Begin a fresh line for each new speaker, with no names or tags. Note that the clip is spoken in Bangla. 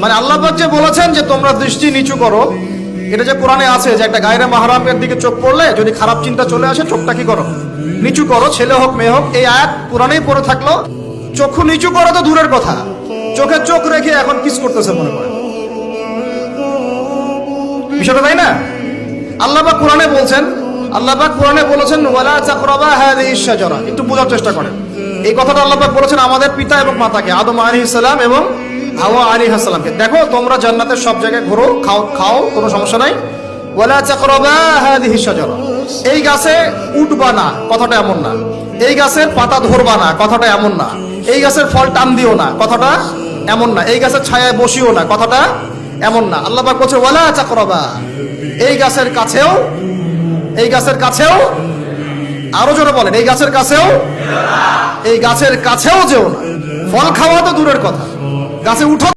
মানে আল্লাহ পাক যে বলেছেন যে তোমরা দৃষ্টি নিচু করো, এটা যে কোরআনে আছে যে একটা গায়রে মাহরামের দিকে চোখ পড়লে যদি খারাপ চিন্তা চলে আসে চোখটা কি করো, নিচু করো, ছেলে হোক মেয়ে হোক। এই আয়াত কোরআনেই পড়ে থাকলো। চক্ষু নিচু করো তো দূরের কথা, চোখে চোখ রেখে এখন কিস করতেছে মনে করে, বিষয়টা তাই না? আল্লাহ পাক কোরআনে বলছেন, আল্লাহ পাক কোরআনে বলেছেন ওয়ালা তাকরাবা হাযিহিশ শাজারা। একটু বোঝার চেষ্টা করেন, এই কথাটা আল্লাহ পাক বলেছেন আমাদের পিতা এবং মাতাকে, আদম আলাইহিস সালাম এবং হাওয়া আলাইহিস সালামকে। দেখো তোমরা জান্নাতের সব জায়গায় ঘোরো, খাও, কোনো সমস্যা নাই। ওয়ালা তাকরাবা হাযিহিশ শাজারা, এই গাছে উঠবা না, কথাটা এমন না। এই গাছের পাতা ধরবা না, কথাটা এমন না। এই গাছের ফল টান দিও না, কথাটা এমন না। এই গাছের ছায়ায় বসিও না, কথাটা এমন না। আল্লাহ পাক বলছে ওয়ালা তাকরাবা, এই গাছের কাছেও, এই গাছের কাছেও, আরো জোরে বলেন, এই গাছের কাছেও, এই গাছের কাছেও যেও না। ফল খাওয়া তো দূরের কথা, গাছে উঠো